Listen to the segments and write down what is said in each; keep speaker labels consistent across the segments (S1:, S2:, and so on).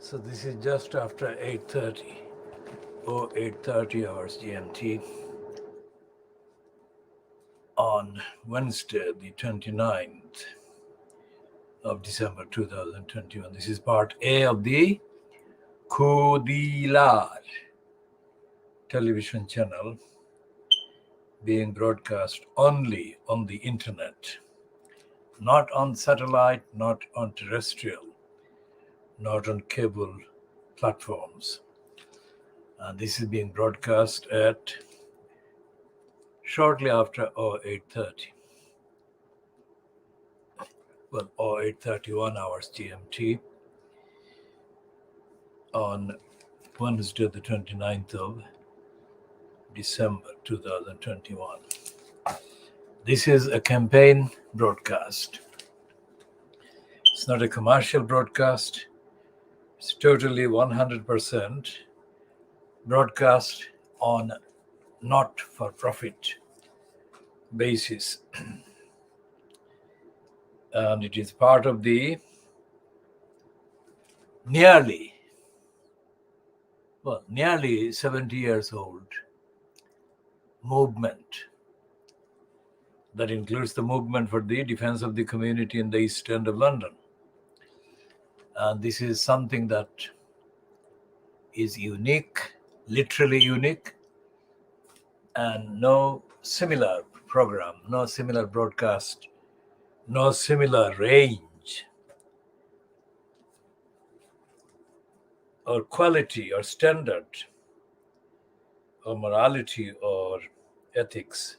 S1: So this is just after 8:30 or 8:30 hours GMT on Wednesday, the 29th of December 2021. This is part A of the KhoodeelaarTV television channel being broadcast only on the internet, not on satellite, not on terrestrial, not on cable platforms. And this is being broadcast at shortly after 08:30. Well, 08:31 hours GMT on Wednesday, the 29th of December 2021. This is a campaign broadcast. It's not a commercial broadcast. It's totally 100% broadcast on not-for-profit basis. And it is part of the nearly 70 years old movement that includes the movement for the defense of the community in the East End of London. And this is something that is unique, literally unique, and no similar program, no similar broadcast, no similar range or quality or standard or morality or ethics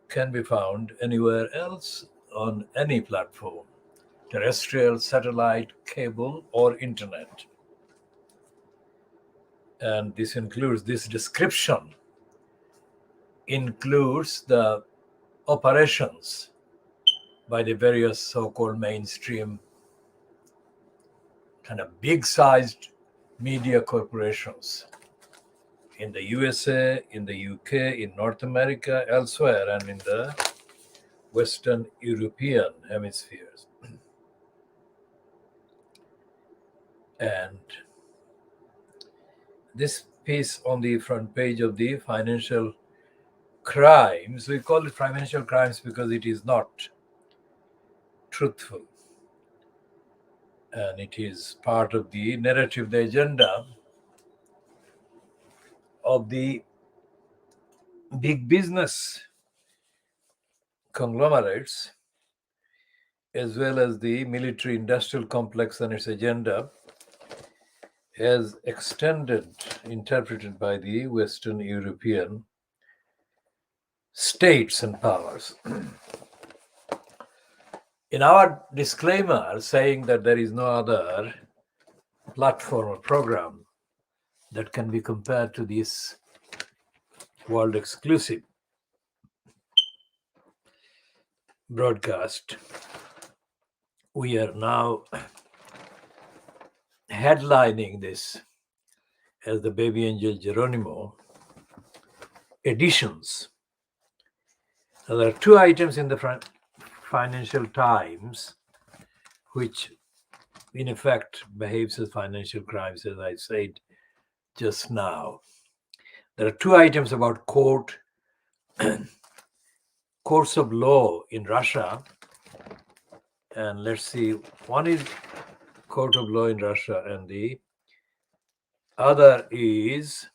S1: can be found anywhere else on any platform, terrestrial, satellite, cable, or internet. And this description includes the operations by the various so-called mainstream kind of big-sized media corporations in the USA, in the UK, in North America, elsewhere, and in the Western European hemispheres. And this piece on the front page of the Financial Crimes, we call it Financial Crimes because it is not truthful. And it is part of the narrative, the agenda of the big business conglomerates, as well as the military industrial complex and its agenda, as interpreted by the Western European states and powers. In our disclaimer saying that there is no other platform or program that can be compared to this world exclusive broadcast, we are now headlining this as the BabyAngelGeronimo editions. Now, there are two items in the Financial Times which in effect behaves as financial crimes, as I said just now. There are two items about courts of law in Russia, and let's see, one is court of law in Russia and the other is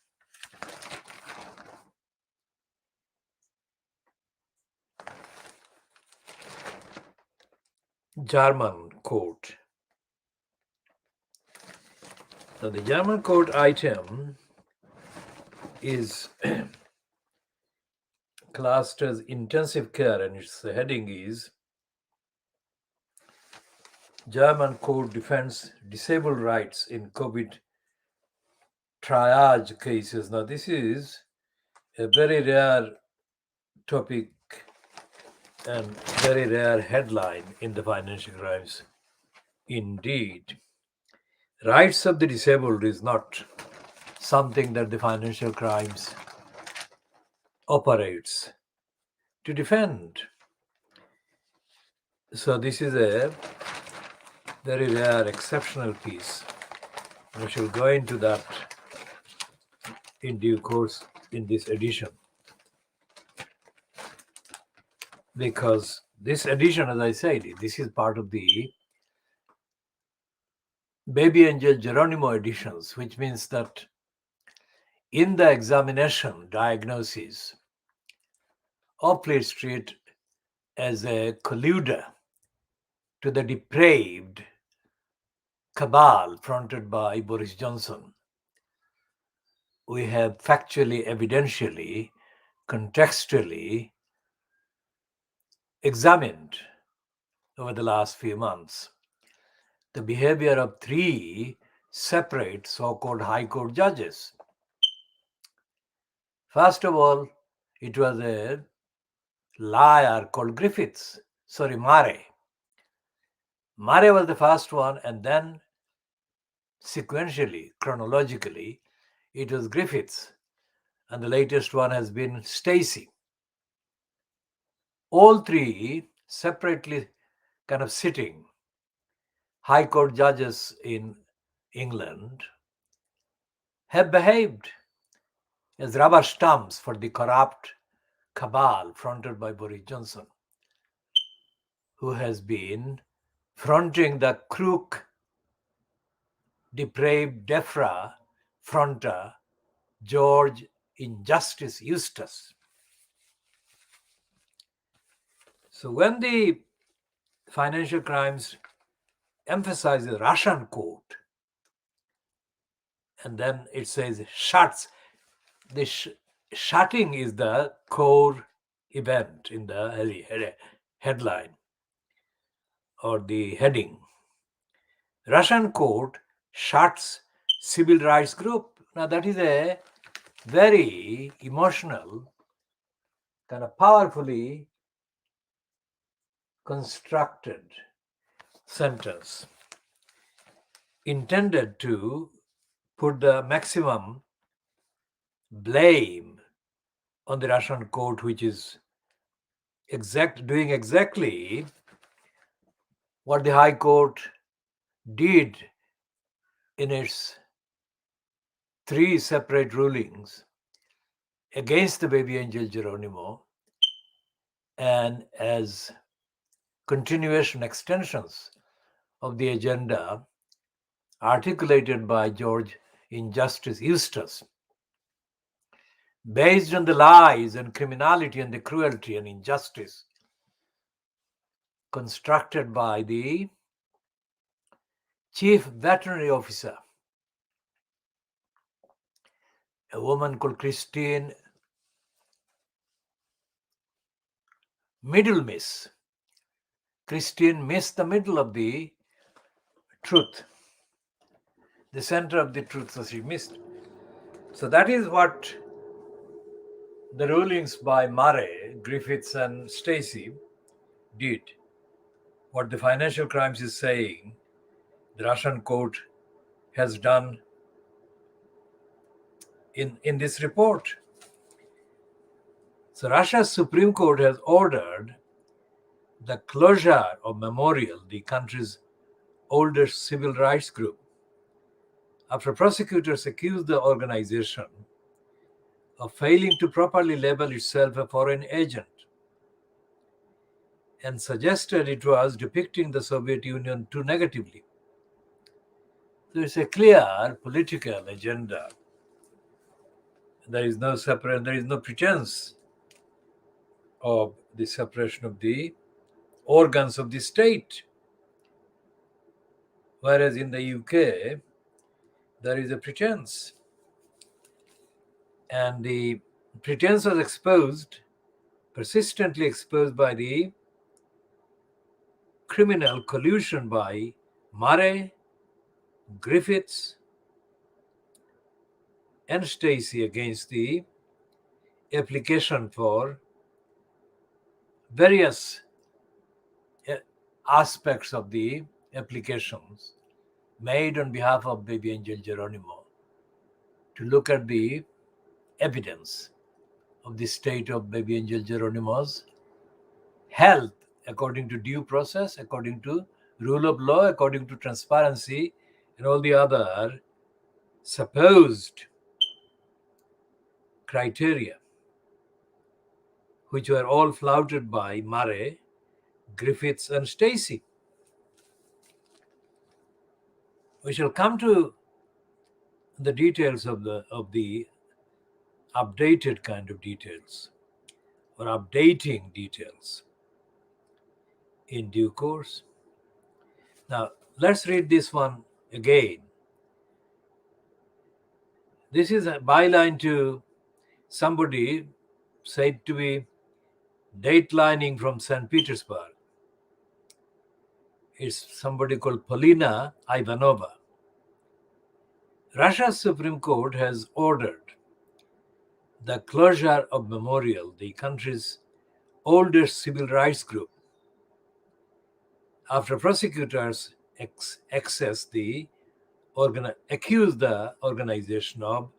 S1: German court. Now the German court item is classed as intensive care, and its heading is German court defends disabled rights in COVID triage cases. Now this is a very rare topic and very rare headline in the Financial Crimes. Indeed, rights of the disabled is not something that the Financial Crimes operates to defend. So this is a very rare, exceptional piece I shall go into that in due course in this edition. Because this edition, as I said, this is part of the BabyAngelGeronimo editions, which means that in the examination diagnosis of Fleet Street as a colluder to the depraved cabal fronted by Boris Johnson, we have factually, evidentially, contextually examined over the last few months the behavior of three separate so-called High Court judges. First of all, it was a liar called Murray. Murray was the first one, and then sequentially, chronologically, it was Griffiths, and the latest one has been Stacey. All three separately kind of sitting High Court judges in England have behaved as rubber stamps for the corrupt cabal fronted by Boris Johnson, who has been fronting the crook, depraved Defra fronter George Injustice Eustace. So when the financial crimes emphasizes the Russian court, and then it says shuts, the shutting is the core event in the headline or the heading. Russian court shuts civil rights group. Now that is a very emotional, kind of powerfully constructed sentence intended to put the maximum blame on the Russian court, which is doing exactly what the High Court did in its three separate rulings against the BabyAngelGeronimo, and as continuation extensions of the agenda articulated by George Injustice Eustace, based on the lies and criminality and the cruelty and injustice constructed by the chief veterinary officer, a woman called Christine Middle Miss. Christine missed the middle of the truth, the center of the truth, so she missed. So that is what the rulings by Murray, Griffiths, and Stacey did. What the financial crimes is saying, the Russian court has done in this report. So Russia's Supreme Court has ordered the closure of Memorial, the country's oldest civil rights group, after prosecutors accused the organization of failing to properly label itself a foreign agent and suggested it was depicting the Soviet Union too negatively. So it's a clear political agenda. There is no pretense of the separation of the organs of the state. Whereas in the UK, there is a pretense. And the pretense was persistently exposed by the criminal collusion by Murray, Griffiths, and Stacey against the application for various aspects of the applications made on behalf of BabyAngelGeronimo to look at the evidence of the state of BabyAngelGeronimo's health according to due process, according to rule of law, according to transparency, and all the other supposed criteria, which were all flouted by Murray, Griffiths, and Stacey. We shall come to the details of the updated kind of details, or updating details, in due course. Now, let's read this one again. This is a byline to somebody said to be datelining from St. Petersburg. It's somebody called Polina Ivanova. Russia's Supreme Court has ordered the closure of Memorial, the country's oldest civil rights group, after prosecutors accuse the organization of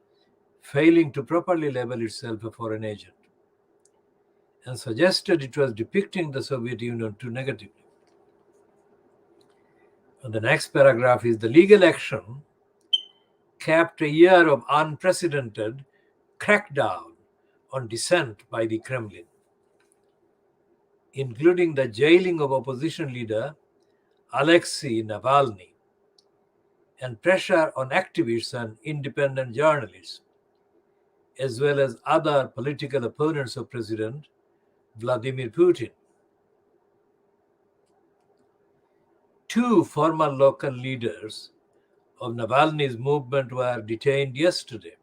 S1: failing to properly label itself a foreign agent and suggested it was depicting the Soviet Union too negatively. And the next paragraph is the legal action capped a year of unprecedented crackdown on dissent by the Kremlin, including the jailing of opposition leader Alexei Navalny and pressure on activists and independent journalists, as well as other political opponents of President Vladimir Putin. Two former local leaders of Navalny's movement were detained yesterday.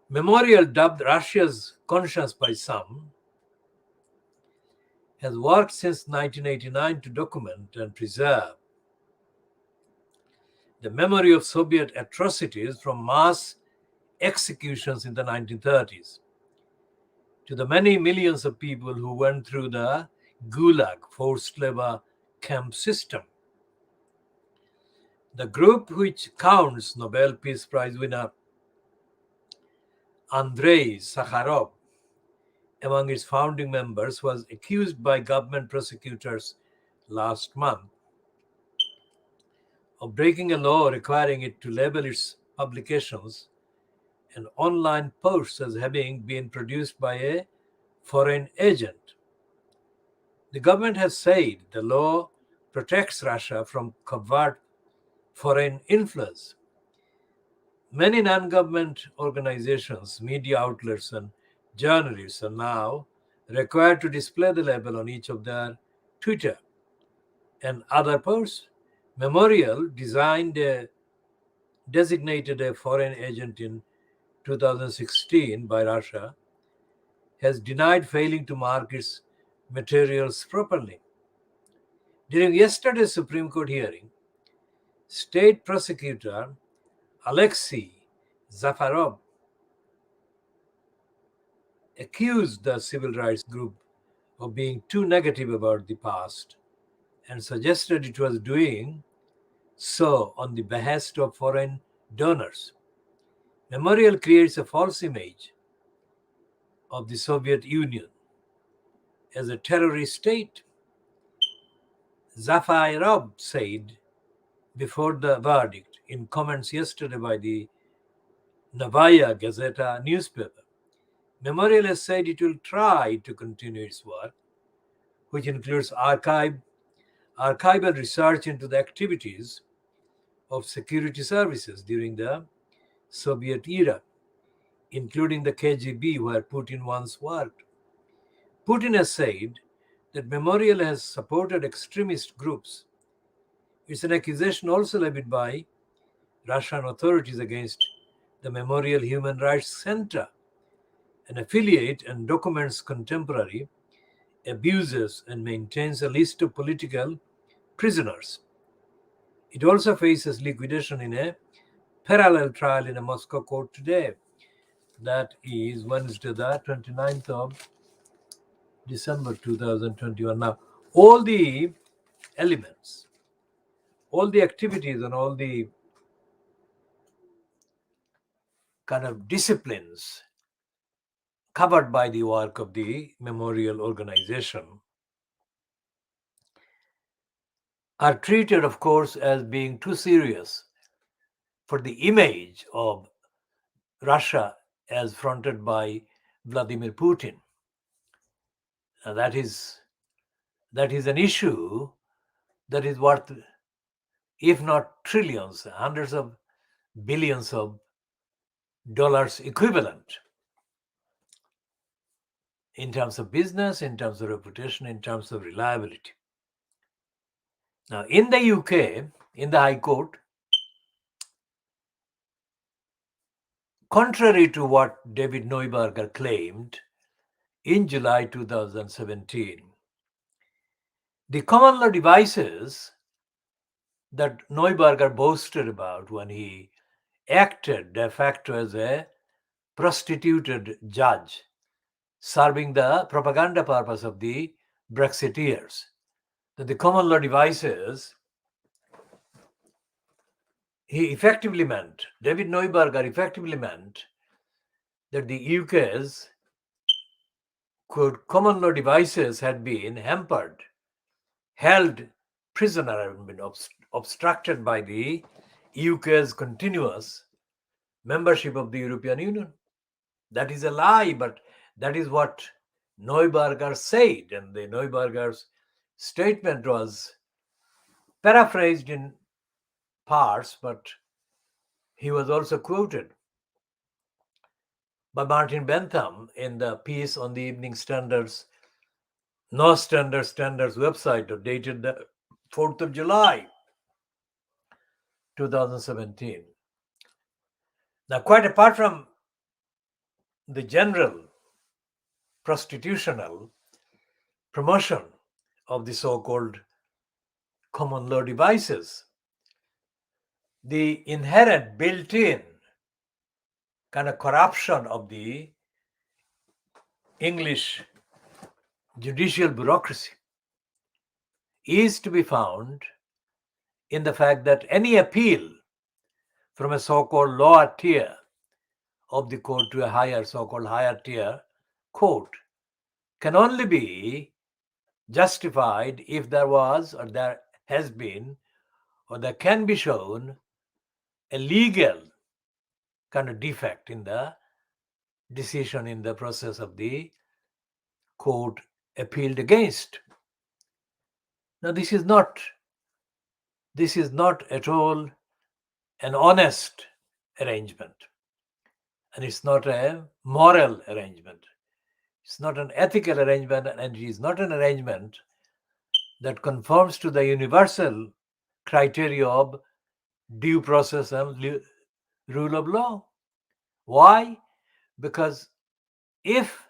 S1: Memorial, dubbed Russia's conscience by some, has worked since 1989 to document and preserve the memory of Soviet atrocities, from mass executions in the 1930s to the many millions of people who went through the Gulag forced labor camp system. The group, which counts Nobel Peace Prize winner Andrei Sakharov among its founding members, was accused by government prosecutors last month of breaking a law requiring it to label its publications and online posts as having been produced by a foreign agent. The government has said the law protects Russia from covert foreign influence. Many non-government organizations, media outlets, and journalists are now required to display the label on each of their Twitter and other posts. Memorial, designated a foreign agent in 2016 by Russia, has denied failing to mark its materials properly. During yesterday's Supreme Court hearing, State Prosecutor Alexei Zafarov accused the civil rights group of being too negative about the past and suggested it was doing so on the behest of foreign donors. Memorial creates a false image of the Soviet Union as a terrorist state, Zafarov said before the verdict in comments yesterday by the Novaya Gazeta newspaper. Memorial has said it will try to continue its work, which includes archival research into the activities of security services during the Soviet era, including the KGB, where Putin once worked. Putin has said that Memorial has supported extremist groups. It's an accusation also levied by Russian authorities against the Memorial Human Rights Center, an affiliate, and documents contemporary abuses and maintains a list of political prisoners. It also faces liquidation in a parallel trial in a Moscow court today. That is Wednesday, the 29th of December 2021. Now, all the elements, all the activities, and all the kind of disciplines covered by the work of the memorial organization are treated, of course, as being too serious for the image of Russia as fronted by Vladimir Putin. That is an issue that is worth, if not trillions, hundreds of billions of dollars equivalent in terms of business, in terms of reputation, in terms of reliability. Now, in the UK, in the High Court, contrary to what David Neuberger claimed in July 2017, the common law devices that Neuberger boasted about when he acted de facto as a prostituted judge, serving the propaganda purpose of the Brexiteers, that the common law devices, David Neuberger effectively meant that the UK's, quote, common law devices had been hampered, held prisoner, and been obstructed by the UK's continuous membership of the European Union. That is a lie, but that is what Neuberger said, and the Neuberger's statement was paraphrased in parts, but he was also quoted by Martin Bentham in the piece on the Evening Standard's Standards website dated the 4th of July 2017. Now, quite apart from the general prostitutional promotion of the so-called common law devices, the inherent built-in kind of corruption of the English judicial bureaucracy is to be found in the fact that any appeal from a so-called lower tier of the court to a higher, so-called higher tier court can only be justified if there was, or there has been, or there can be shown a legal kind of defect in the decision in the process of the court appealed against. Now, this is not at all an honest arrangement, and it's not a moral arrangement. It's not an ethical arrangement, and it is not an arrangement that conforms to the universal criteria of due process and rule of law. Why? Because if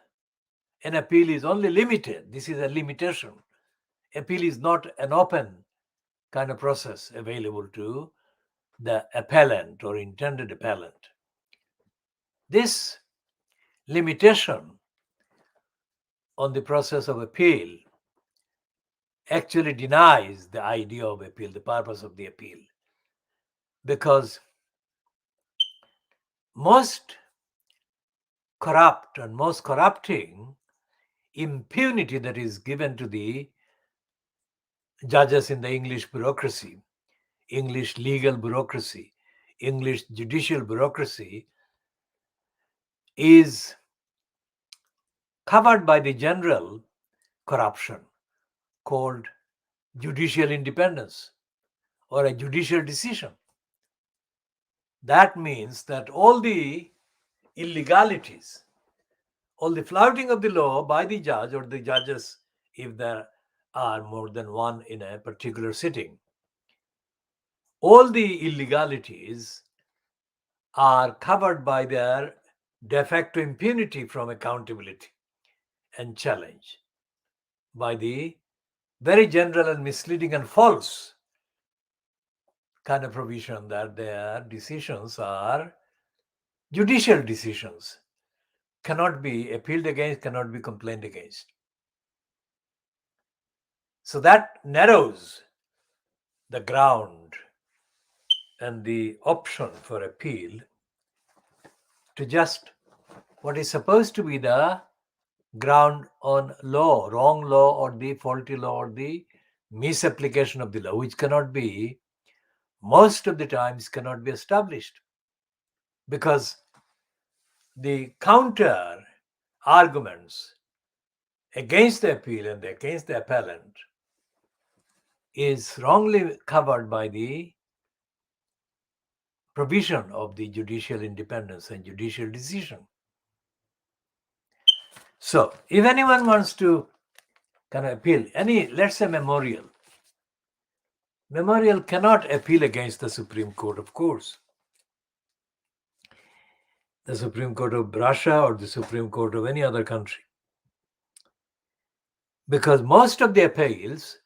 S1: an appeal is only limited, this is a limitation. Appeal is not an open kind of process available to the appellant or intended appellant. This limitation on the process of appeal actually denies the idea of appeal, the purpose of the appeal, because most corrupt and most corrupting impunity that is given to the judges in the English bureaucracy, English legal bureaucracy, English judicial bureaucracy is covered by the general corruption called judicial independence or a judicial decision. That means that all the illegalities, all the flouting of the law by the judge or the judges, if there are more than one in a particular sitting, all the illegalities are covered by their de facto impunity from accountability and challenge by the very general and misleading and false kind of provision that their decisions are judicial decisions, cannot be appealed against, cannot be complained against. So that narrows the ground and the option for appeal to just what is supposed to be the ground on law, wrong law or the faulty law or the misapplication of the law, which cannot be most of the times cannot be established, because the counter arguments against the appeal and against the appellant is wrongly covered by the provision of the judicial independence and judicial decision. So if anyone wants to kind of appeal any, let's say, memorial cannot appeal against the Supreme Court, of course. The Supreme Court of Russia or the Supreme Court of any other country. Because most of the appeals,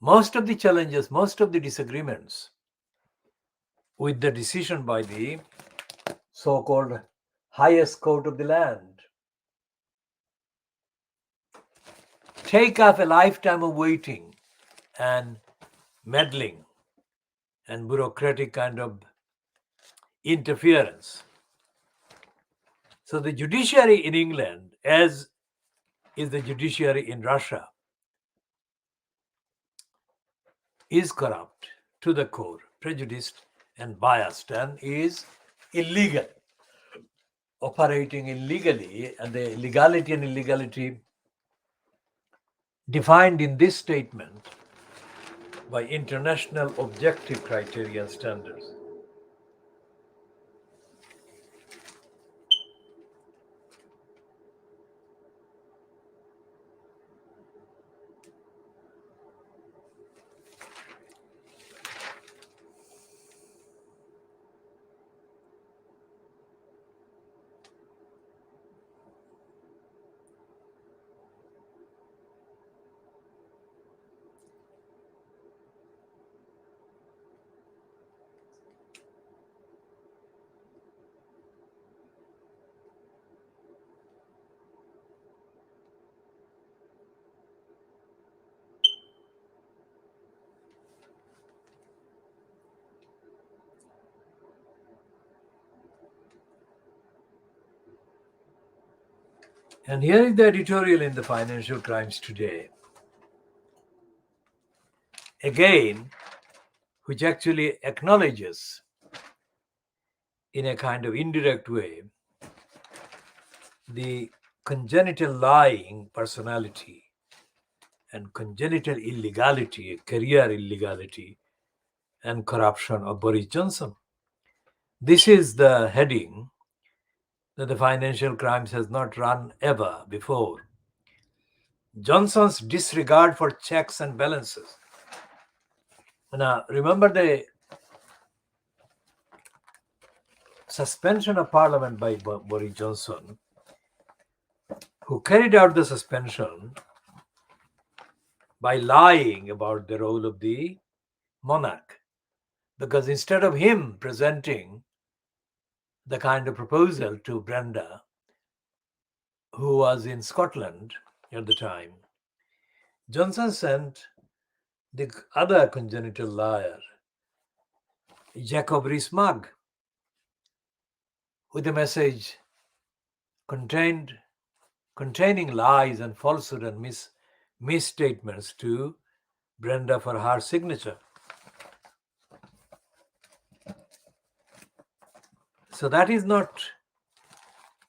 S1: most of the challenges, most of the disagreements with the decision by the so-called highest court of the land take up a lifetime of waiting and meddling and bureaucratic kind of interference. So the judiciary in England, as is the judiciary in Russia, is corrupt to the core, prejudiced and biased, and is illegal, operating illegally, and the legality and illegality defined in this statement by international objective criteria and standards. And here is the editorial in the Financial Crimes today. Again, which actually acknowledges in a kind of indirect way the congenital lying personality and congenital illegality, career illegality, and corruption of Boris Johnson. This is the heading that the Financial Crimes has not run ever before. Johnson's disregard for checks and balances. Now, remember the suspension of Parliament by Boris Johnson, who carried out the suspension by lying about the role of the monarch. Because instead of him presenting the kind of proposal to Brenda, who was in Scotland at the time, Johnson sent the other congenital liar, Jacob Rees-Mogg, with a message containing lies and falsehood and misstatements to Brenda for her signature. So that is not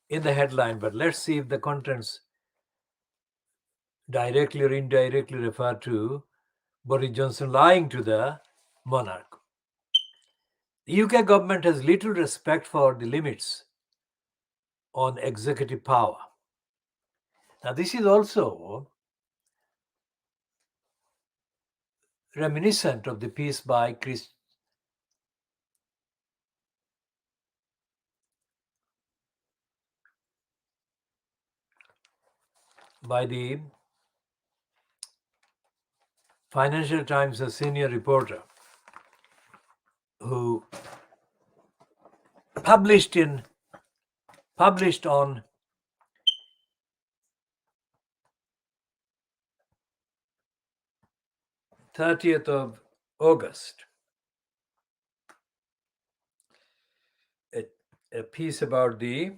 S1: in the headline, but let's see if the contents directly or indirectly refer to Boris Johnson lying to the monarch. The UK government has little respect for the limits on executive power. Now, this is also reminiscent of the piece by the Financial Times, a senior reporter, who published on 30th of August a piece about the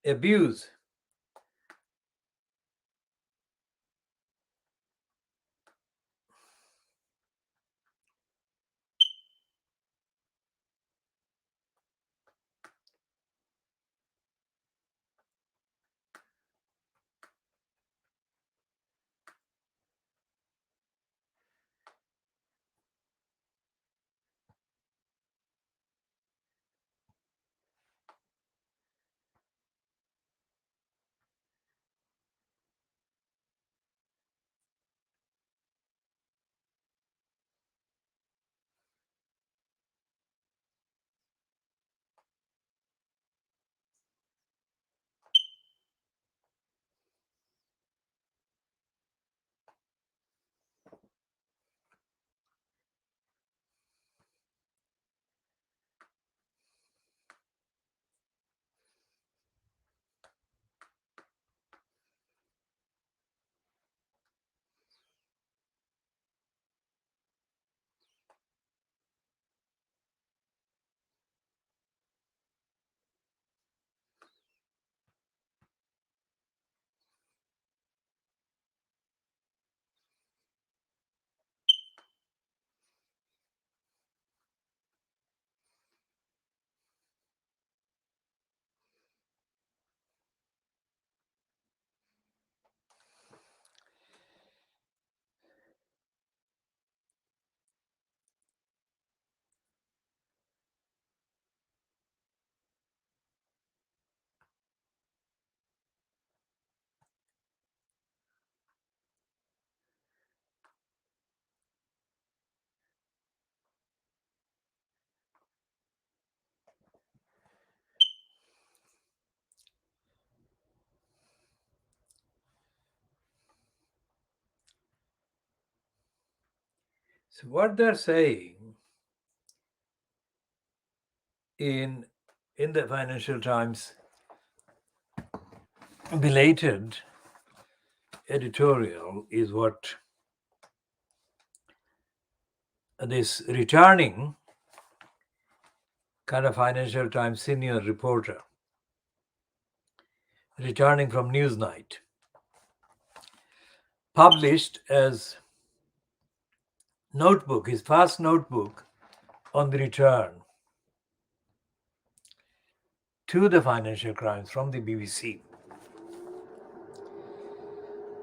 S1: abuse So what they're saying in the Financial Times belated editorial is what this returning kind of Financial Times senior reporter returning from Newsnight published as notebook, his first notebook on the return to the financial crimes from the BBC.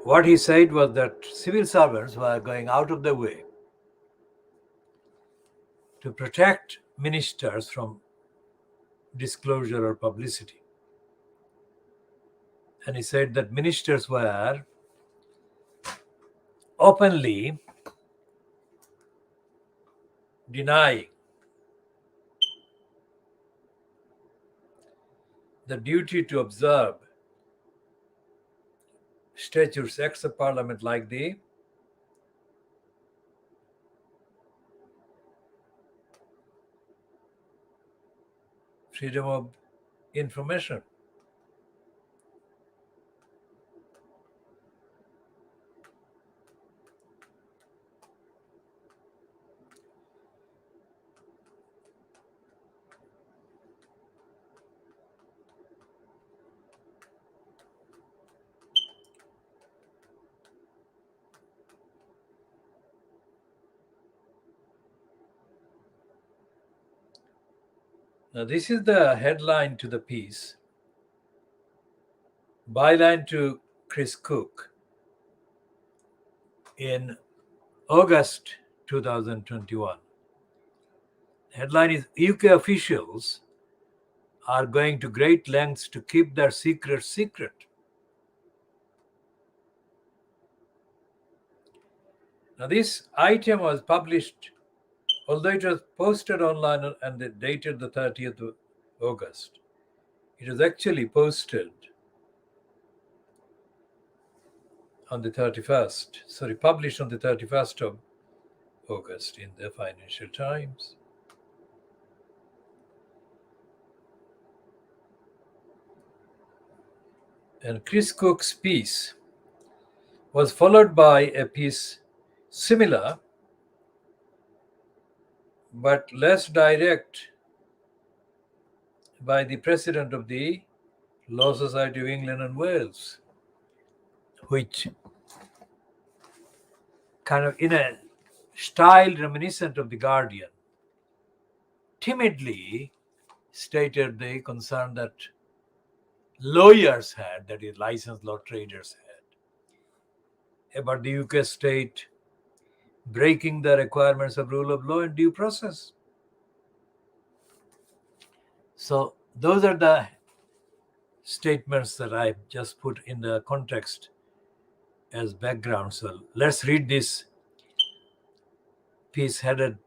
S1: What he said was that civil servants were going out of their way to protect ministers from disclosure or publicity. And he said that ministers were openly denying the duty to observe statutes, acts of parliament like the freedom of information. Now, this is the headline to the piece. Byline to Chris Cook in August 2021. Headline is UK officials are going to great lengths to keep their secret secret. Now, this item was published, although it was posted online and dated the 30th of August. It was actually posted on the 31st, published on the 31st of August in the Financial Times. And Chris Cook's piece was followed by a piece similar but less direct by the president of the Law Society of England and Wales, which kind of in a style reminiscent of The Guardian, timidly stated the concern that lawyers had, that is, licensed law traders had, about the UK state breaking the requirements of rule of law and due process. So those are the statements that I just put in the context as background. So let's read this piece headed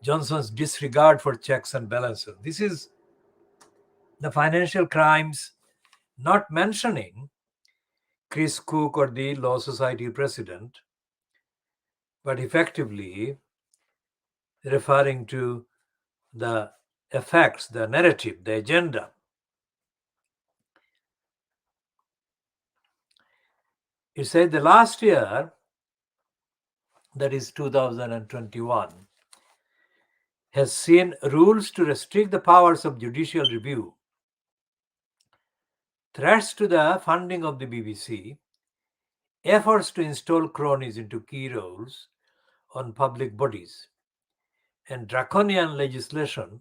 S1: Johnson's Disregard for Checks and Balances. This is the Financial Crimes not mentioning Chris Cook or the Law Society president, but effectively referring to the effects, the narrative, the agenda. It said the last year, that is 2021, has seen rules to restrict the powers of judicial review, threats to the funding of the BBC, efforts to install cronies into key roles on public bodies, and draconian legislation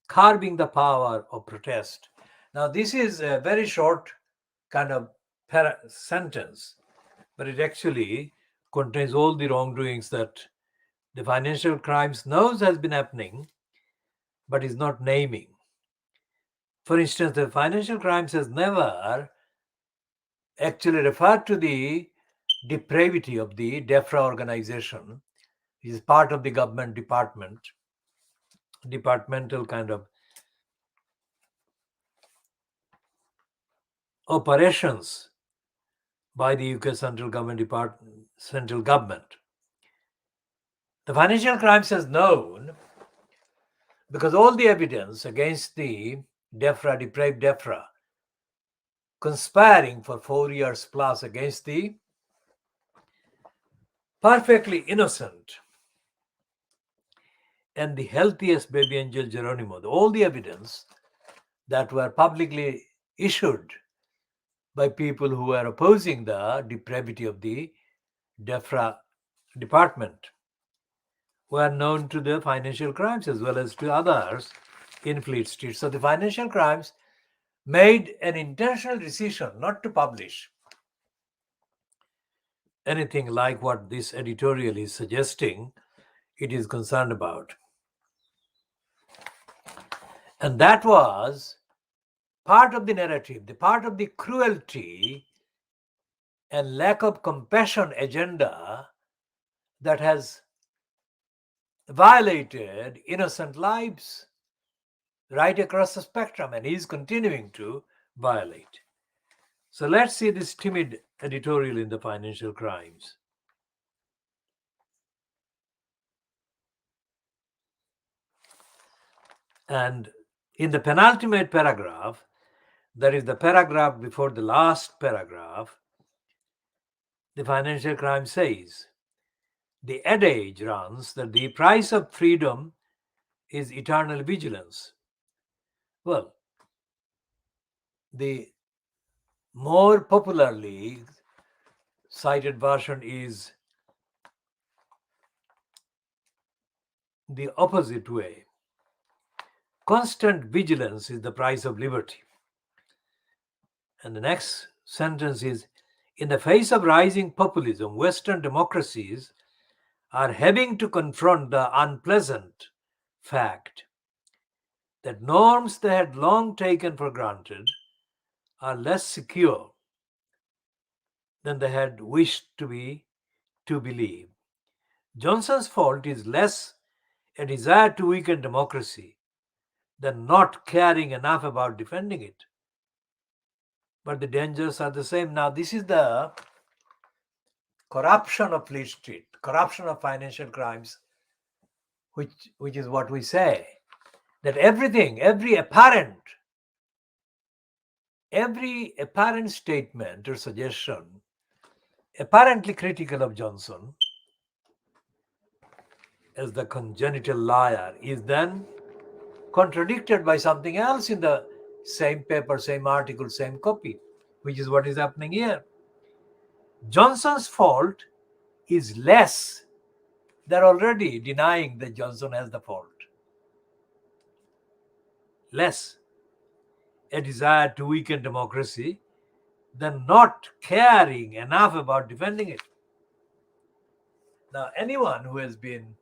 S1: curbing the power of protest. Now, this is a very short kind of sentence, but it actually contains all the wrongdoings that the Financial Crimes knows has been happening, but is not naming. For instance, the Financial Crimes has never actually referred to the depravity of the DEFRA organization, which is part of the government departmental kind of operations by the UK central government. The Financial Crimes has known, because all the evidence against the depraved DEFRA, conspiring for 4 years plus against the perfectly innocent and the healthiest BabyAngelGeronimo, all the evidence that were publicly issued by people who were opposing the depravity of the DEFRA department were known to the Financial Crimes as well as to others in Fleet Street. So the Financial Crimes made an intentional decision not to publish anything like what this editorial is suggesting it is concerned about. And that was part of the narrative, the part of the cruelty and lack of compassion agenda that has violated innocent lives right across the spectrum and is continuing to violate. So let's see this timid editorial in the Financial Crimes. And in the penultimate paragraph, that is the paragraph before the last paragraph, the Financial Crimes says, the adage runs that the price of freedom is eternal vigilance. Well, the more popularly cited version is the opposite way. Constant vigilance is the price of liberty. And the next sentence is, in the face of rising populism, Western democracies are having to confront the unpleasant fact that norms they had long taken for granted are less secure than they had wished to believe. Johnson's fault is less a desire to weaken democracy than not caring enough about defending it. But the dangers are the same. Now, this is the corruption of Fleet Street, corruption of Financial Crimes, which is what we say, that everything, every apparent statement or suggestion apparently critical of Johnson as the congenital liar is then contradicted by something else in the same paper, same article, same copy, which is what is happening here. Johnson's fault is less. They're already denying that Johnson has the fault. Less a desire to weaken democracy than not caring enough about defending it. Now, anyone who has been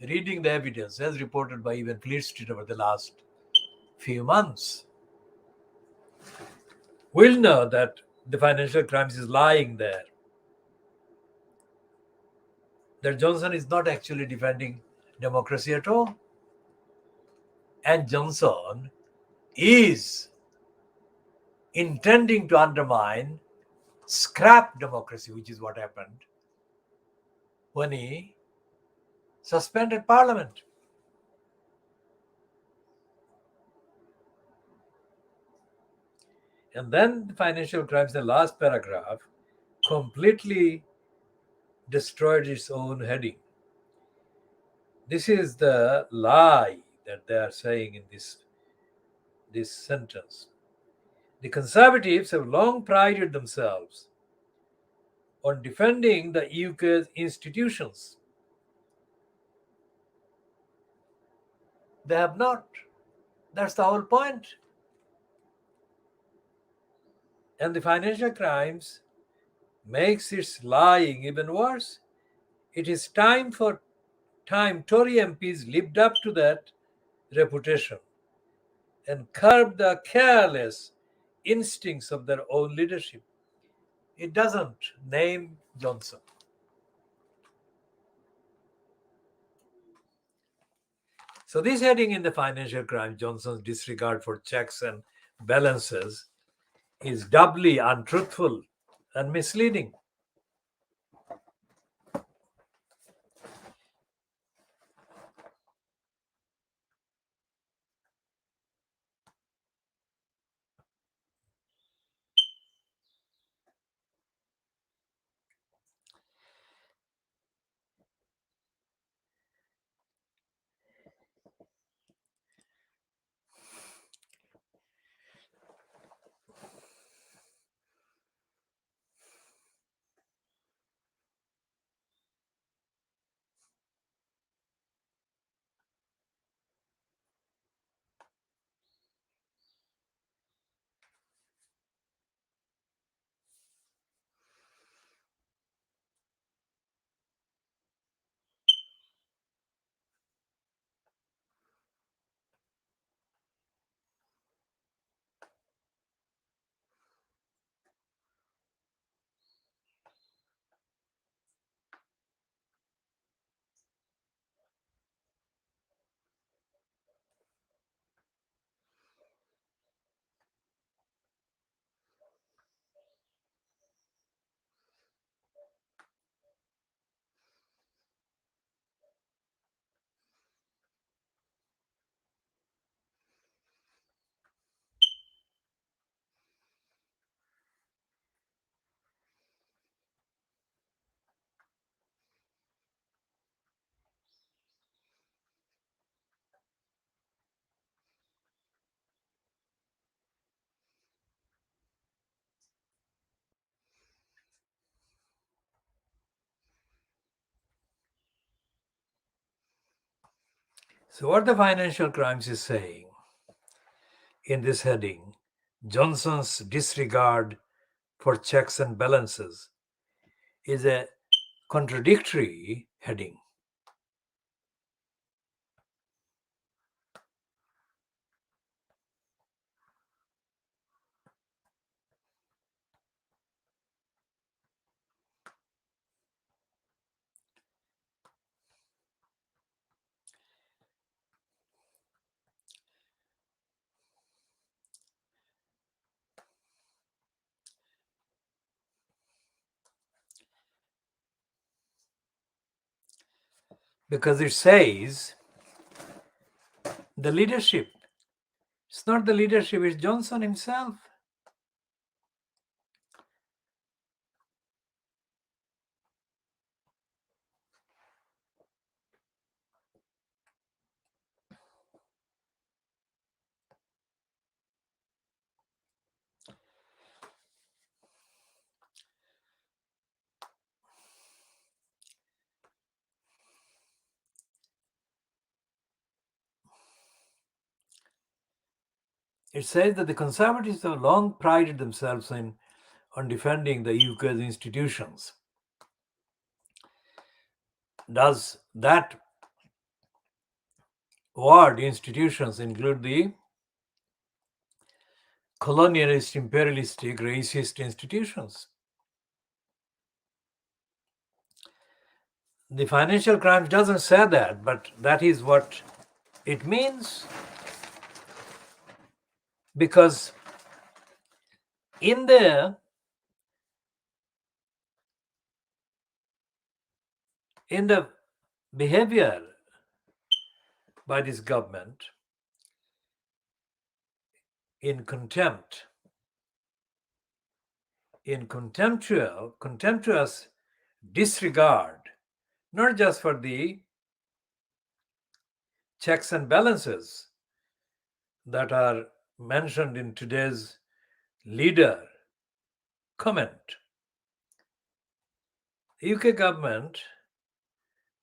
S1: reading the evidence, as reported by even Fleet Street over the last few months, will know that the financial crimes is lying there. That Johnson is not actually defending democracy at all. And Johnson is intending to undermine, scrap democracy, which is what happened when he suspended Parliament. And then the financial crimes, the last paragraph, completely destroyed its own heading. This is the lie that they are saying in this sentence. The Conservatives have long prided themselves on defending the UK's institutions. They have not. That's the whole point. And the financial crimes makes its lying even worse. It is time Tory MPs lived up to that reputation and curbed the careless instincts of their own leadership. It doesn't name Johnson. So this heading in the financial crime, Johnson's disregard for checks and balances, is doubly untruthful and misleading. So what the financial crimes is saying in this heading, Johnson's disregard for checks and balances, is a contradictory heading. Because it says the leadership. It's not the leadership, it's Johnson himself. It says that the Conservatives have long prided themselves on defending the UK's institutions. Does that word institutions include the colonialist, imperialistic, racist institutions? The financial crimes doesn't say that, but that is what it means, because in the behavior by this government in contempt, in contemptuous disregard, not just for the checks and balances that are mentioned in today's leader comment. The UK government,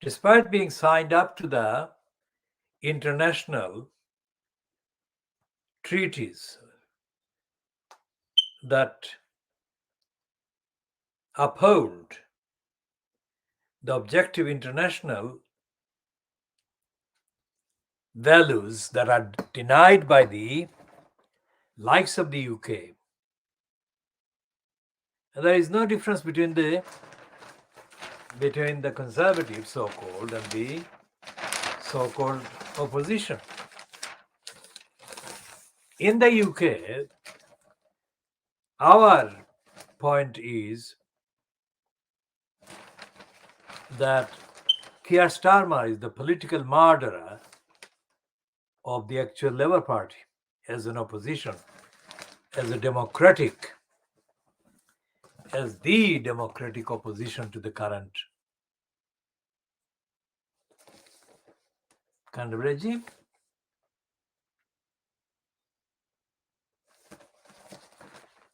S1: despite being signed up to the international treaties that uphold the objective international values that are denied by the likes of the UK. And there is no difference between the conservative so-called and the so-called opposition. In the UK, our point is that Keir Starmer is the political murderer of the actual Labour Party as an opposition, as the democratic opposition to the current kind of regime.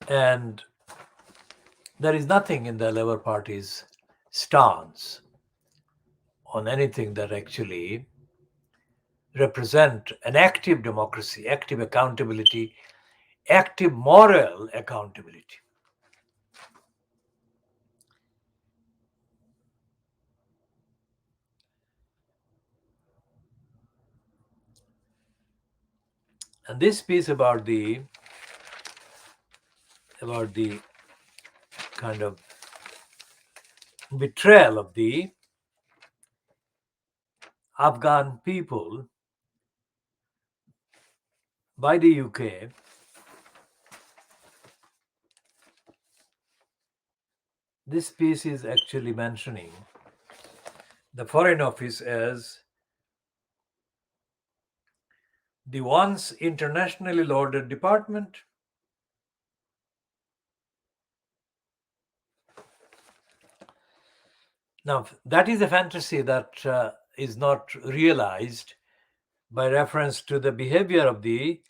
S1: And there is nothing in the Labour Party's stance on anything that actually represent an active democracy, active accountability, active moral accountability. And this piece about the kind of betrayal of the Afghan people by the UK this piece is actually mentioning the Foreign Office as the once internationally lauded department. Now, that is a fantasy that is not realized by reference to the behavior of the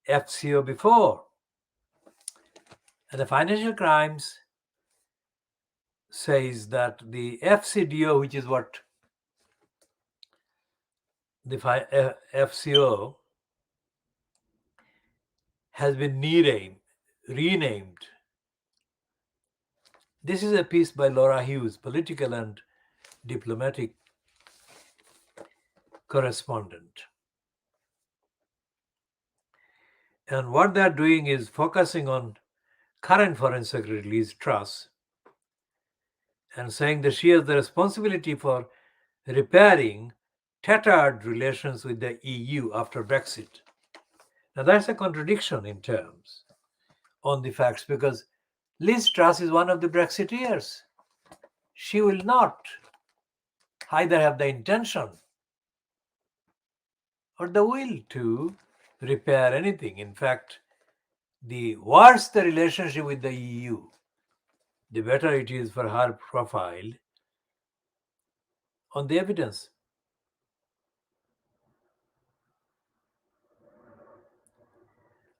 S1: FCO before. And the financial crimes says that the FCDO, which is what the FCO has been renamed. This is a piece by Laura Hughes, political and diplomatic correspondent. And what they're doing is focusing on current Foreign Secretary Liz Truss and saying that she has the responsibility for repairing tattered relations with the EU after Brexit. Now that's a contradiction in terms on the facts, because Liz Truss is one of the Brexiteers. She will not either have the intention or the will to repair anything. In fact, the worse the relationship with the EU, the better it is for her profile on the evidence.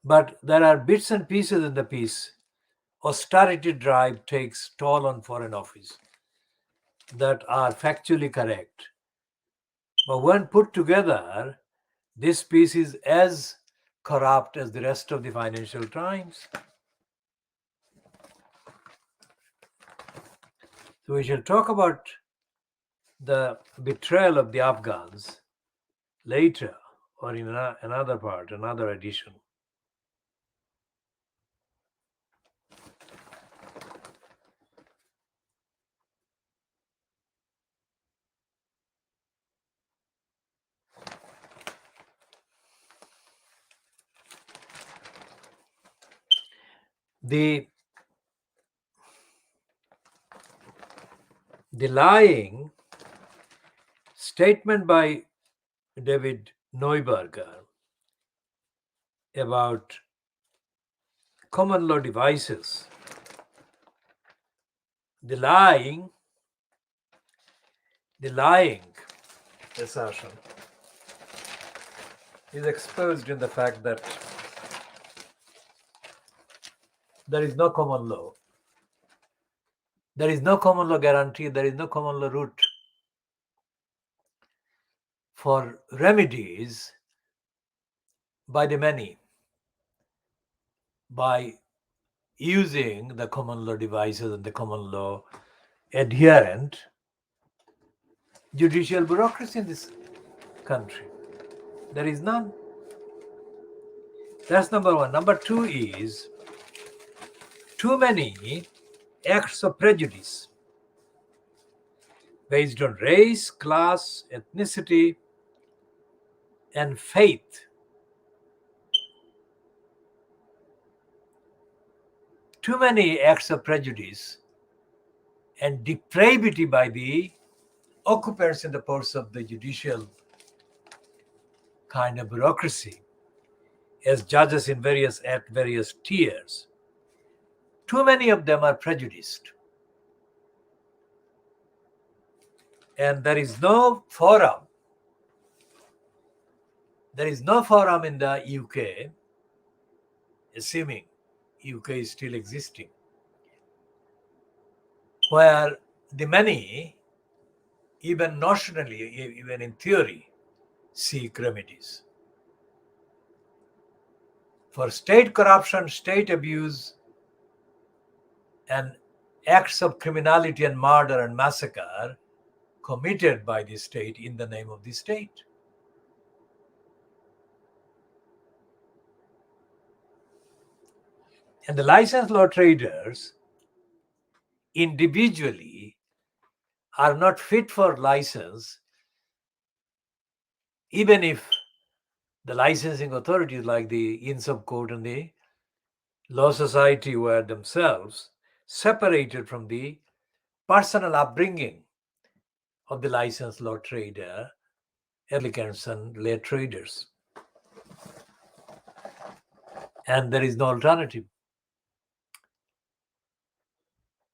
S1: But there are bits and pieces in the piece. Austerity drive takes toll on Foreign Office that are factually correct. But when put together, this piece is as corrupt as the rest of the Financial Times. So we shall talk about the betrayal of the Afghans later, or in another part, another edition. The lying statement by David Neuberger about common law devices, the lying assertion is exposed in the fact that there is no common law. There is no common law guarantee, there is no common law route for remedies by the many, by using the common law devices and the common law adherent judicial bureaucracy in this country. There is none. That's number one. Number two is too many acts of prejudice based on race, class, ethnicity, and faith. Too many acts of prejudice and depravity by the occupants in the course of the judicial kind of bureaucracy as judges at various tiers. Too many of them are prejudiced. And there is no forum. There is no forum in the UK, assuming UK is still existing, where the many, even notionally, even in theory, seek remedies. For state corruption, state abuse, and acts of criminality and murder and massacre committed by the state in the name of the state. And the licensed law traders individually are not fit for license, even if the licensing authorities like the INSOP Court and the Law Society were themselves separated from the personal upbringing of the licensed law trader, applicants and lay traders. And there is no alternative.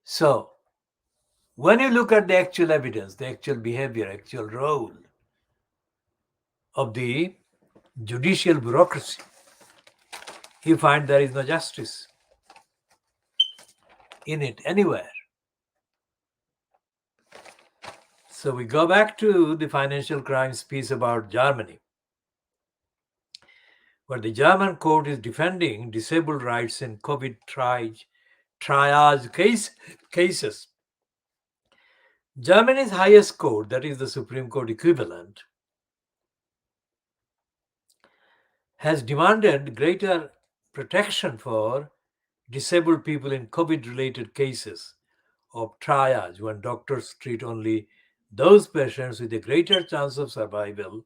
S1: So, when you look at the actual evidence, the actual behavior, actual role of the judicial bureaucracy, you find there is no justice in it anywhere. So we go back to the financial crimes piece about Germany, where the German court is defending disabled rights in COVID triage cases. Germany's highest court, that is the Supreme Court equivalent, has demanded greater protection for disabled people in COVID-related cases of triage, when doctors treat only those patients with a greater chance of survival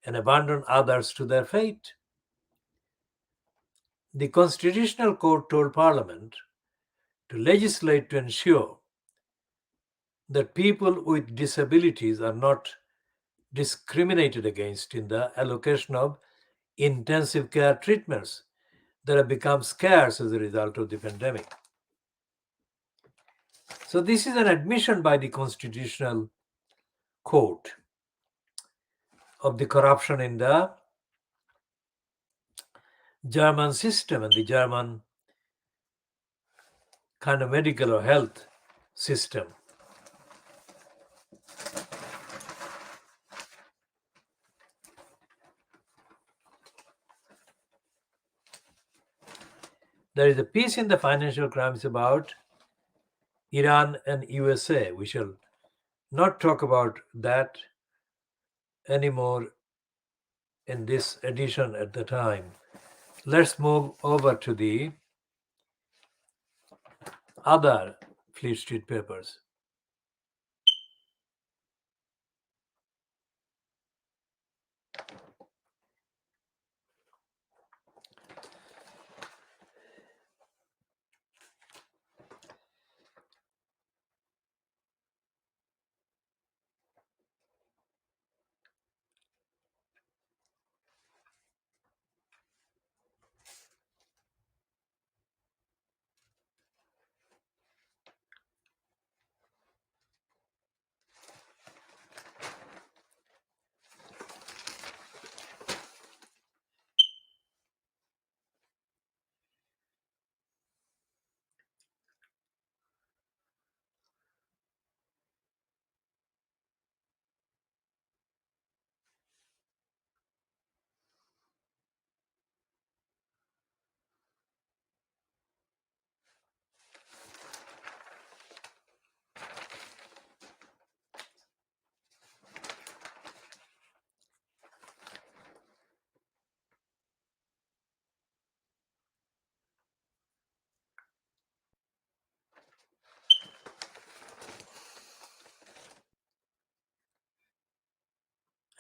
S1: and abandon others to their fate. The Constitutional Court told Parliament to legislate to ensure that people with disabilities are not discriminated against in the allocation of intensive care treatments that have become scarce as a result of the pandemic. So this is an admission by the Constitutional Court of the corruption in the German system and the German kind of medical or health system. There is a piece in the Financial Crimes about Iran and USA. We shall not talk about that anymore in this edition at the time. Let's move over to the other Fleet Street papers.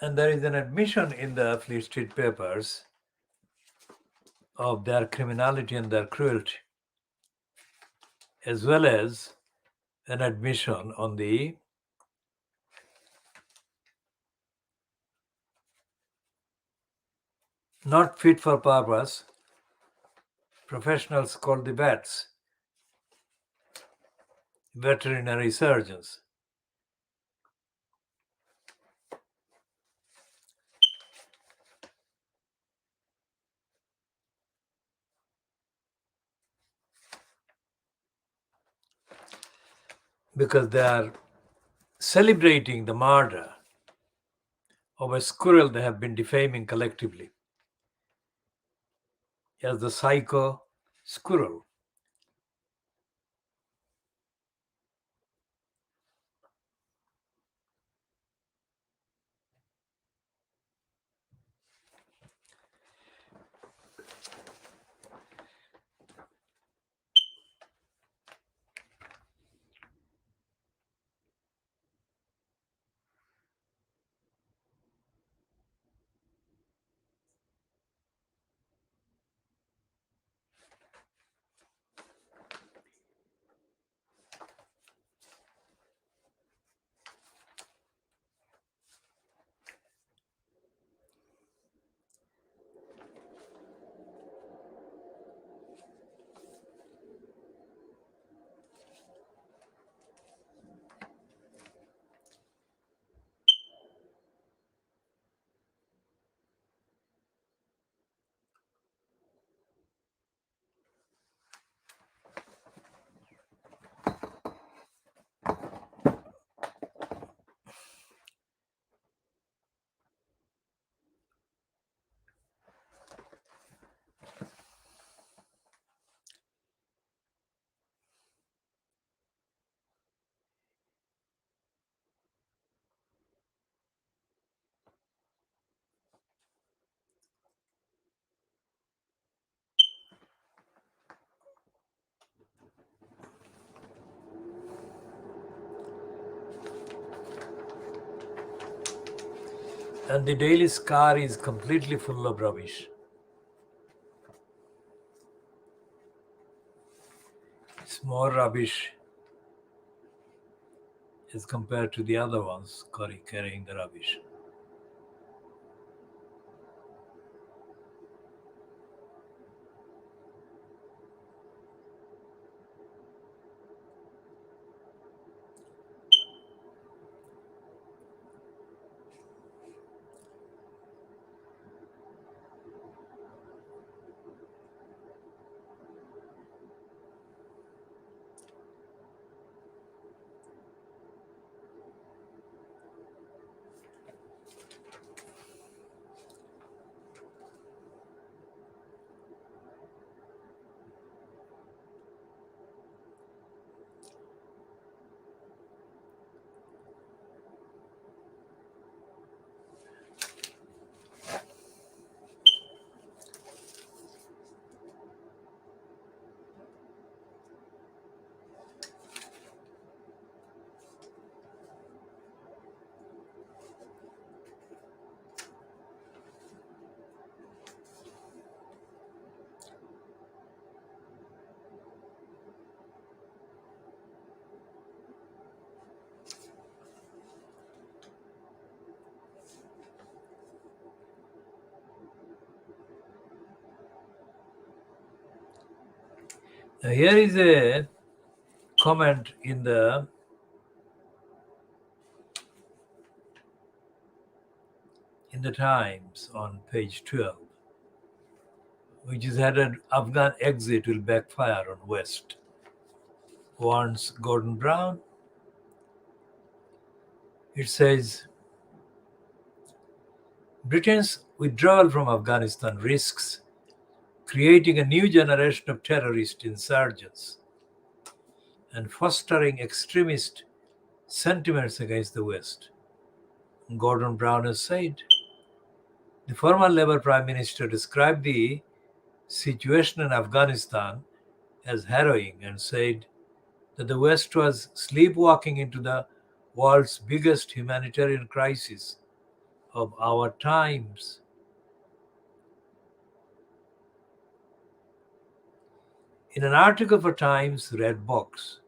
S1: And there is an admission in the Fleet Street papers of their criminality and their cruelty, as well as an admission on the not fit for purpose professionals called the vets, veterinary surgeons. Because they are celebrating the murder of a squirrel they have been defaming collectively as the psycho squirrel. And the Daily Scar is completely full of rubbish. It's more rubbish as compared to the other ones carrying the rubbish. Now here is a comment in the Times on page 12, which is headed Afghan exit will backfire on West, warns Gordon Brown. It says Britain's withdrawal from Afghanistan risks creating a new generation of terrorist insurgents and fostering extremist sentiments against the West, Gordon Brown has said. The former Labour Prime Minister described the situation in Afghanistan as harrowing and said that the West was sleepwalking into the world's biggest humanitarian crisis of our times. In an article for Times Red Box,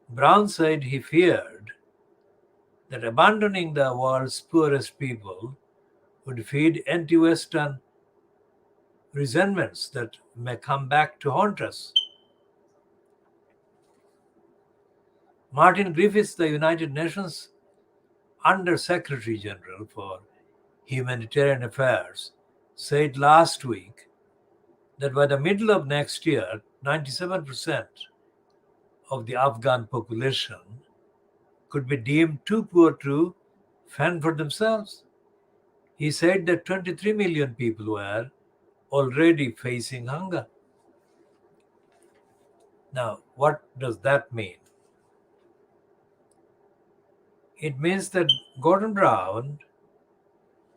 S1: Brown said he feared that abandoning the world's poorest people would feed anti-Western resentments that may come back to haunt us. Martin Griffiths, the United Nations Under Secretary General for Humanitarian Affairs, said last week that by the middle of next year, 97% of the Afghan population could be deemed too poor to fend for themselves. He said that 23 million people were already facing hunger. Now, what does that mean? It means that Gordon Brown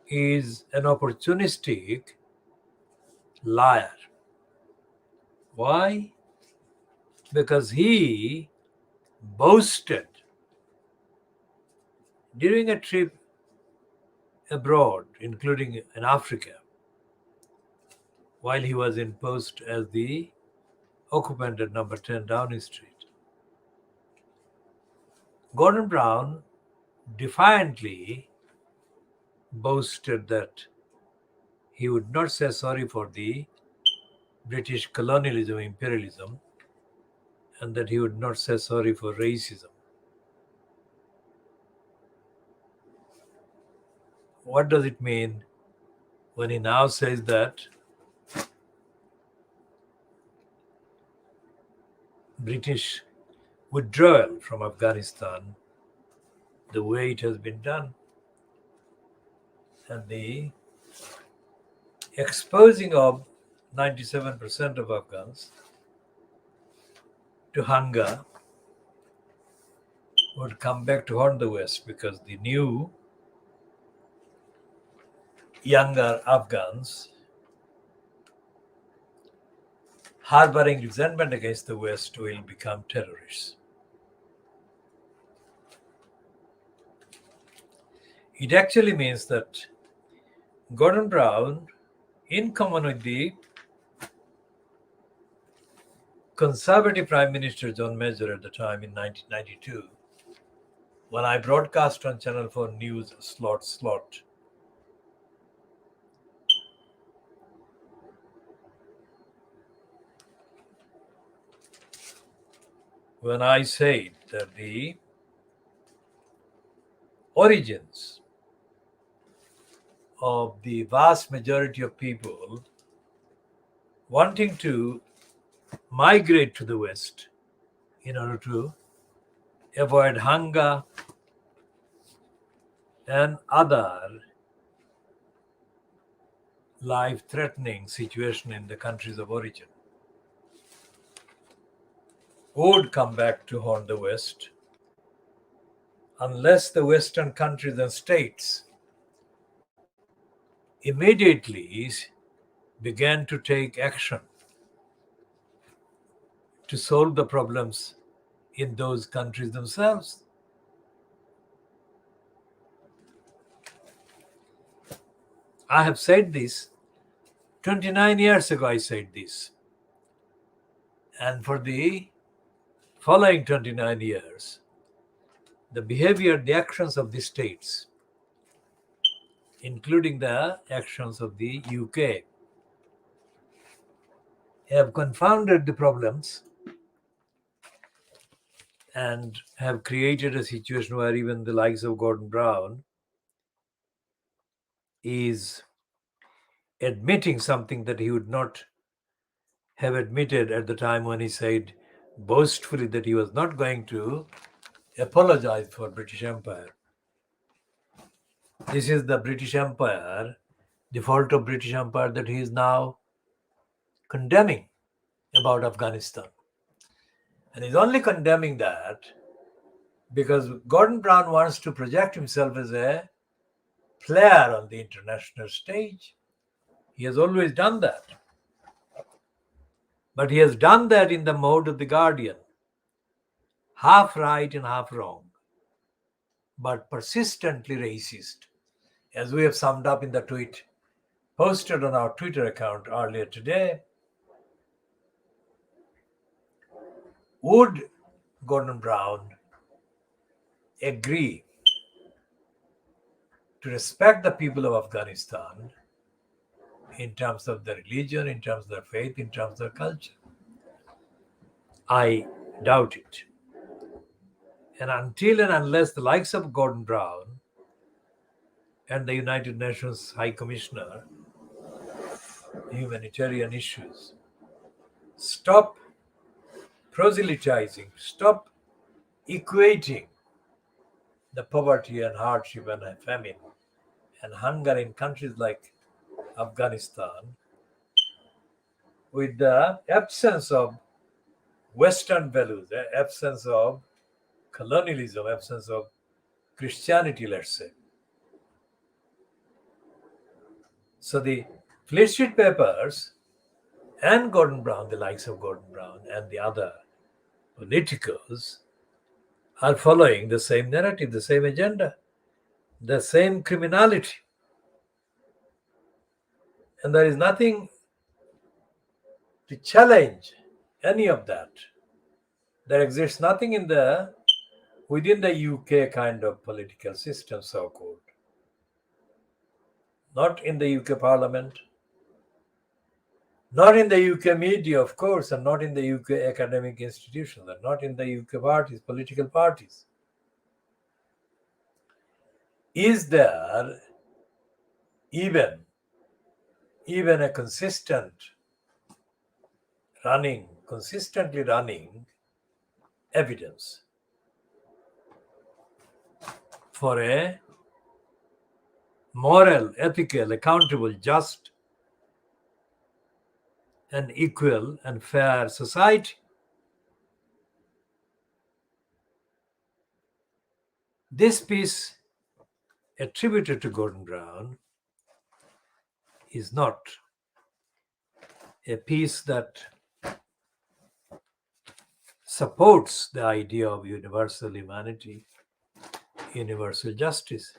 S1: is an opportunistic liar. Why? Because he boasted during a trip abroad, including in Africa, while he was in post as the occupant at number 10 Downing Street. Gordon Brown defiantly boasted that he would not say sorry for the British colonialism, imperialism, and that he would not say sorry for racism. What does it mean when he now says that British withdrawal from Afghanistan, the way it has been done, and the exposing of 97% of Afghans to hunger would come back to haunt the West, because the new younger Afghans harboring resentment against the West will become terrorists. It actually means that Gordon Brown, in common with the Conservative Prime Minister John Major at the time in 1992, when I broadcast on Channel 4 News slot, when I said that the origins of the vast majority of people wanting to migrate to the West in order to avoid hunger and other life-threatening situation in the countries of origin would come back to haunt the West unless the Western countries and states immediately began to take action to solve the problems in those countries themselves. I have said this 29 years ago. I said this, and for the following 29 years, the behavior, the actions of the states, including the actions of the UK, have confounded the problems and have created a situation where even the likes of Gordon Brown is admitting something that he would not have admitted at the time when he said boastfully that he was not going to apologize for British Empire. This is the British Empire, the fault of British Empire that he is now condemning about Afghanistan. And he's only condemning that because Gordon Brown wants to project himself as a player on the international stage. He has always done that. But he has done that in the mode of the Guardian, half right and half wrong, but persistently racist, as we have summed up in the tweet posted on our Twitter account earlier today. Would Gordon Brown agree to respect the people of Afghanistan in terms of their religion, in terms of their faith, in terms of their culture? I doubt it. And until and unless the likes of Gordon Brown and the United Nations High Commissioner humanitarian issues stop proselytizing, stop equating the poverty and hardship and famine and hunger in countries like Afghanistan with the absence of Western values, the absence of colonialism, absence of Christianity, let's say. So the Fleet Street Papers and Gordon Brown, the likes of Gordon Brown and the other politicals, are following the same narrative, the same agenda, the same criminality. And there is nothing to challenge any of that. There exists nothing within the UK kind of political system, so called. Not in the UK Parliament, not in the UK media, of course, and not in the UK academic institutions, and not in the UK parties, political parties. Is there even a consistently running evidence for a moral, ethical, accountable, just, and equal and fair society? This piece attributed to Gordon Brown is not a piece that supports the idea of universal humanity, universal justice.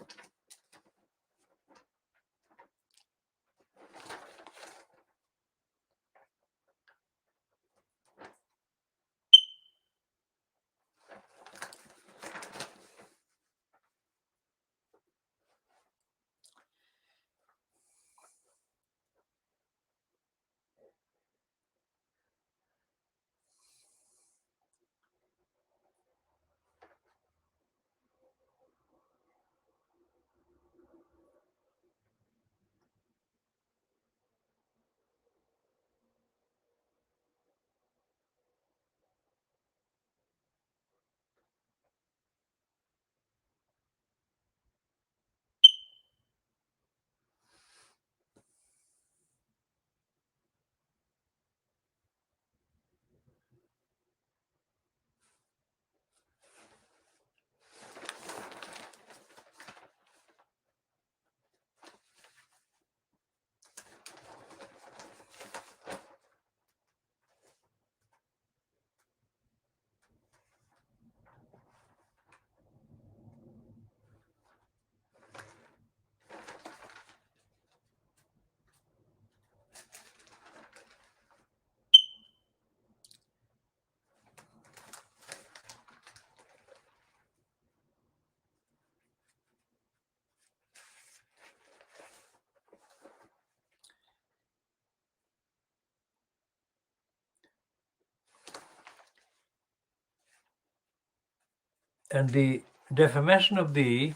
S1: And the defamation of the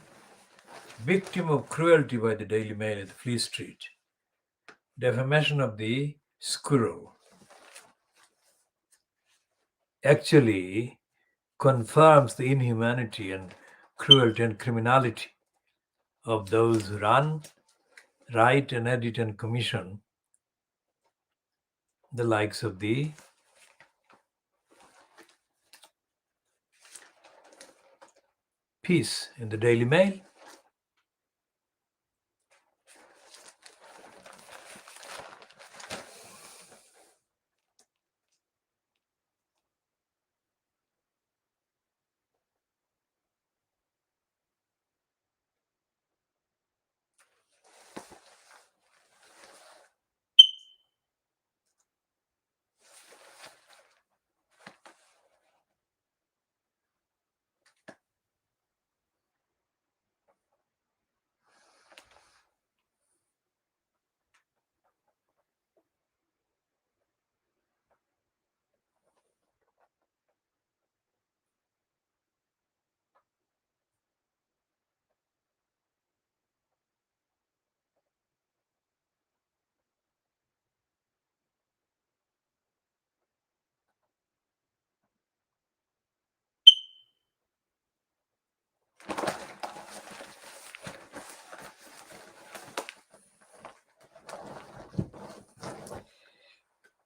S1: victim of cruelty by the Daily Mail at the Fleet Street, defamation of the squirrel, actually confirms the inhumanity and cruelty and criminality of those who run, write, and edit and commission the likes of the piece in the Daily Mail.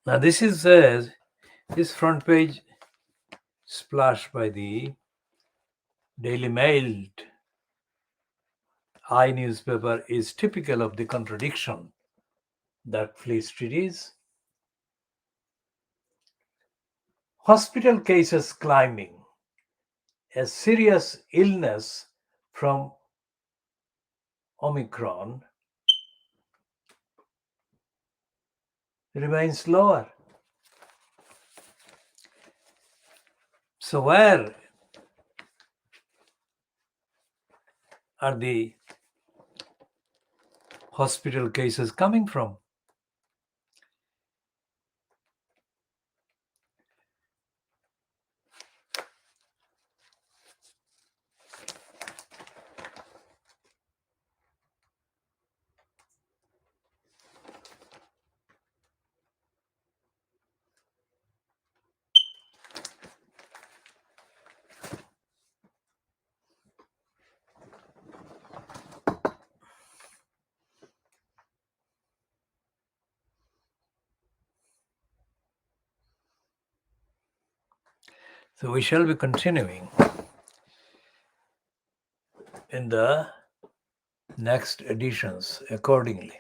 S1: Now this is this front page splash by the Daily Mail newspaper is typical of the contradiction that Fleet Street is. Hospital cases climbing. A serious illness from Omicron remains lower. So where are the hospital cases coming from? So we shall be continuing in the next editions accordingly.